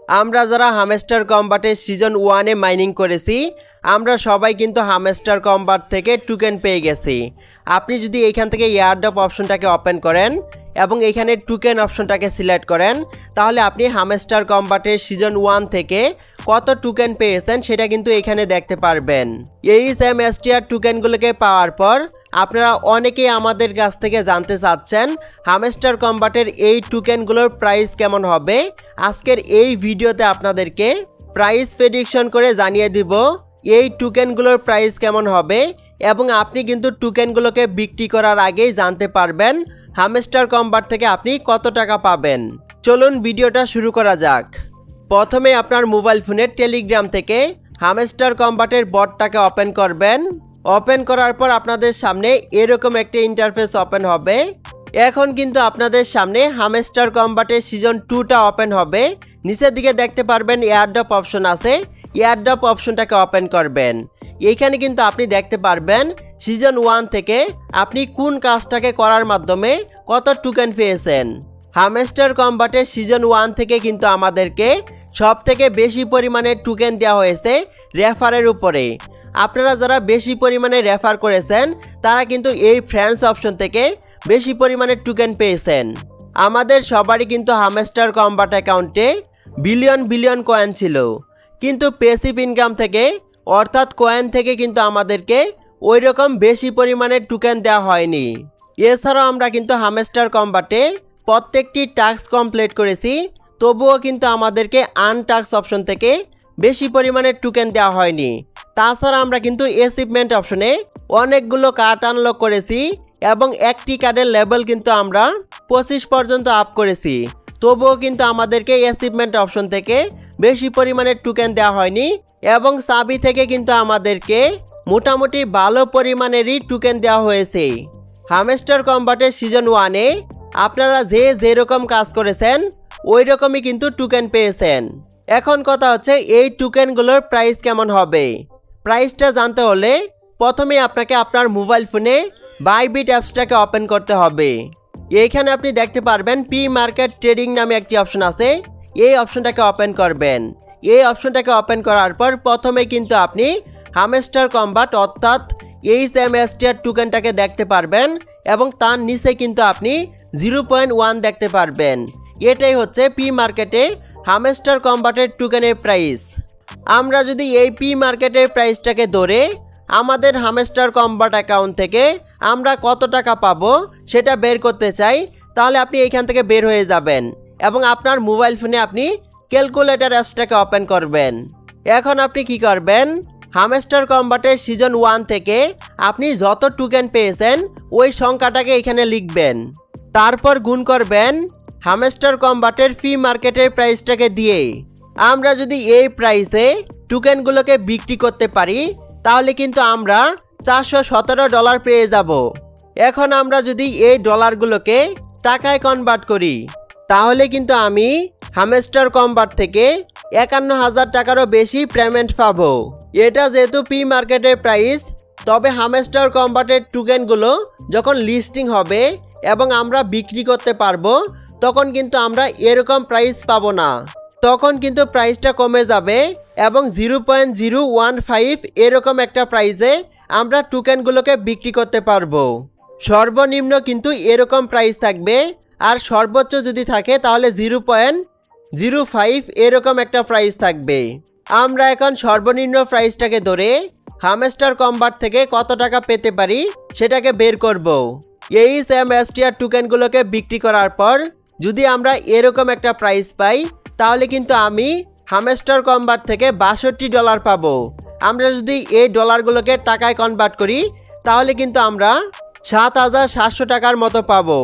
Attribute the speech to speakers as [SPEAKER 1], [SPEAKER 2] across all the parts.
[SPEAKER 1] আমরা যারা hamster কম্বাটে season 1-এ mining করেছি আমরা সবাই কিন্তু হামস্টার কম্বাট থেকে টোকেন পেয়ে গেছি। আপনি যদি এইখান থেকে এয়ারড্রপ অপশনটাকে ওপেন করেন এবং এইখানে টোকেন অপশনটাকে সিলেক্ট করেন তাহলে আপনি হামস্টার কম্বাটের সিজন 1 থেকে কত টোকেন পেয়েছেন সেটা কিন্তু এখানে দেখতে পারবেন। এই SMSTR টোকেনগুলোকে পাওয়ার পর আপনারা অনেকেই আমাদের কাছ থেকে জানতে চাচ্ছেন হামস্টার কম্বাটের এই টোকেনগুলোর প্রাইস কেমন হবে। আজকের এই ভিডিওতে আপনাদেরকে প্রাইস প্রেডিকশন করে জানিয়ে দিব এই টোকেনগুলোর প্রাইস কেমন হবে এবং আপনি কিন্তু টোকেনগুলোকে বিক্রি করার আগেই জানতে পারবেন হামস্টার কম্বাট থেকে আপনি কত টাকা পাবেন। চলুন ভিডিওটা শুরু করা যাক। প্রথমে আপনার মোবাইল ফোনের টেলিগ্রাম থেকে হামস্টার কম্বাটের বটটাকে ওপেন করবেন। ওপেন করার পর আপনাদের সামনে এরকম একটা ইন্টারফেস ওপেন হবে। এখন কিন্তু আপনাদের সামনে হামস্টার কম্বাটের সিজন 2টা ওপেন হবে। নিচের দিকে দেখতে পারবেন এয়ারড্রপ অপশন আছে, এয়ারড্রপ অপশনটাকে ওপেন করবেন। এইখানে কিন্তু আপনি দেখতে পারবেন সিজন 1 থেকে আপনি কোন কাজটাকে করার মাধ্যমে কত টোকেন পেয়েছেন। হামস্টার কম্বাটের সিজন 1 থেকে কিন্তু আমাদেরকে সব থেকে বেশি পরিমাণে টোকেন দেওয়া হয়েছে রেফারের উপরে। আপনারা যারা বেশি পরিমাণে রেফার করেছেন তারা কিন্তু এই ফ্রেন্ডস অপশন থেকে বেশি পরিমাণে টোকেন পেয়েছেন। আমাদের সবারই কিন্তু হামস্টার কম্বাট অ্যাকাউন্টে বিলিয়ন কয়েন ছিল, কিন্তু প্যাসিভ ইনকাম থেকে অর্থাৎ কয়েন থেকে কিন্তু আমাদেরকে ওই রকম বেশি পরিমাণে টোকেন দেওয়া হয়নি। এছাড়াও আমরা কিন্তু হামস্টার কম্বাটে প্রত্যেকটি টাস্ক কমপ্লিট করেছি, তবুও কিন্তু আমাদেরকে আনটাস্ক অপশন থেকে বেশি পরিমাণে টোকেন দেওয়া হয়নি। তাছাড়া আমরা কিন্তু অ্যাচিভমেন্ট অপশনে অনেকগুলো কার্ড আনলক করেছি এবং একটি কার্ডের লেভেল কিন্তু আমরা 25 পর্যন্ত আপ করেছি, তবুও কিন্তু আমাদেরকে অ্যাচিভমেন্ট অপশন থেকে বেশি পরিমাণে টোকেন দেওয়া হয়নি এবং চাবি থেকে কিন্তু আমাদেরকে মোটামুটি ভালো পরিমাণেরই টোকেন দেওয়া হয়েছে। হামস্টার কম্বাটের সিজন 1-এ আপনারা যেরকম কাজ করেছেন ওই রকমই কিন্তু টোকেন পেয়েছেন। এখন কথা হচ্ছে এই টোকেনগুলোর প্রাইস কেমন হবে। প্রাইসটা জানতে হলে প্রথমে আপনাকে আপনার মোবাইল ফোনে বাইবিট অ্যাপসটাকে ওপেন করতে হবে। এইখানে আপনি দেখতে পারবেন প্রি মার্কেট ট্রেডিং নামে একটি অপশন আছে, এই অপশনটাকে ওপেন করবেন। এই অপশনটাকে ওপেন করার পর প্রথমে কিন্তু আপনি হামস্টার কম্বাট অর্থাৎ HMSTR টোকেনটাকে দেখতে পারবেন এবং তার নিচে কিন্তু আপনি 0.1 দেখতে পারবেন। এটাই হচ্ছে পি মার্কেটে হামস্টার কম্বাটের টোকেনের প্রাইস। আমরা যদি এই পি মার্কেটের প্রাইসটাকে ধরে আমাদের হামস্টার কম্বাট অ্যাকাউন্ট থেকে আমরা কত টাকা পাবো সেটা বের করতে চাই তাহলে আপনি এইখান থেকে বের হয়ে যাবেন এবং আপনার মোবাইল ফোনে আপনি ক্যালকুলেটর অ্যাপসটাকে ওপেন করবেন। এখন আপনি কি করবেন, হামস্টার কম্বাটের সিজন 1 থেকে আপনি যত টোকেন পেয়েছেন ওই সংখ্যাটাকে এখানে লিখবেন, তারপর গুণ করবেন হামস্টার কম্বাটের ফি মার্কেটের প্রাইসটাকে দিয়ে। আমরা যদি এই প্রাইসে টোকেনগুলোকে বিক্রি করতে পারি তাহলে কিন্তু আমরা $417 পেয়ে যাব। এখন আমরা যদি এই ডলারগুলোকে টাকায় কনভার্ট করি তাহলে কিন্তু আমি হামস্টার কম্বাট থেকে 51,000 টাকারও বেশি পেমেন্ট পাবো। এটা যেহেতু পি মার্কেটের প্রাইস, তবে হামস্টার কম্বাটের টোকেনগুলো যখন লিস্টিং হবে এবং আমরা বিক্রি করতে পারবো তখন কিন্তু আমরা এরকম প্রাইস পাবো না, তখন কিন্তু প্রাইসটা কমে যাবে এবং 0.015 এরকম একটা প্রাইসে আমরা টোকেনগুলোকে বিক্রি করতে পারবো। সর্বনিম্ন কিন্তু এরকম প্রাইস থাকবে আর সর্বোচ্চ যদি থাকে তাহলে 0.05 এরকম একটা প্রাইস থাকবে। আমরা এখন সর্বনিম্ন প্রাইসটাকে ধরে হামস্টার কম্বাট থেকে কত টাকা পেতে পারি সেটাকে বের করব। এই HMSTR টোকেনগুলোকে বিক্রি করার পর যদি আমরা এরকম একটা প্রাইস পাই তাহলে কিন্তু আমি হামস্টার কম্বাট থেকে $62 পাবো। আমরা যদি এই ডলারগুলোকে টাকায় কনভার্ট করি তাহলে কিন্তু আমরা 7,700 টাকার মতো পাবো।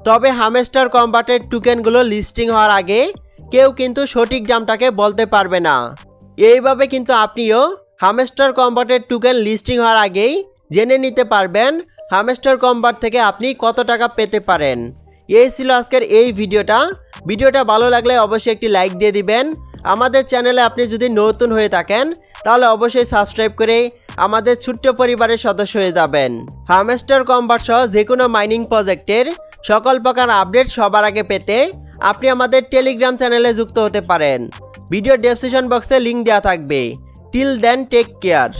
[SPEAKER 1] তবে হামস্টার কম্বাটের টোকেনগুলো লিস্টিং হওয়ার আগে কেউ কিন্তু সঠিক দামটাকে বলতে পারবে না। এইভাবে কিন্তু আপনিও হামস্টার কম্বাটের টোকেন লিস্টিং হওয়ার আগেই জেনে নিতে পারবেন হামস্টার কম্বাট থেকে আপনি কত টাকা পেতে পারেন। এই ছিল আজকের এই ভিডিওটা ভালো লাগলে অবশ্যই একটি লাইক দিয়ে দিবেন। আমাদের চ্যানেলে আপনি যদি নতুন হয়ে থাকেন তাহলে অবশ্যই সাবস্ক্রাইব করে আমাদের ছোট্ট পরিবারের সদস্য হয়ে যাবেন। হামস্টার কম্বাট সহ যে কোনো মাইনিং প্রজেক্টের সকল প্রকার আপডেট সবার আগে পেতে আপনি আমাদের টেলিগ্রাম চ্যানেলে যুক্ত হতে পারেন। ভিডিও ডেসক্রিপশন বক্সে লিঙ্ক দেওয়া থাকবে। Till then take care.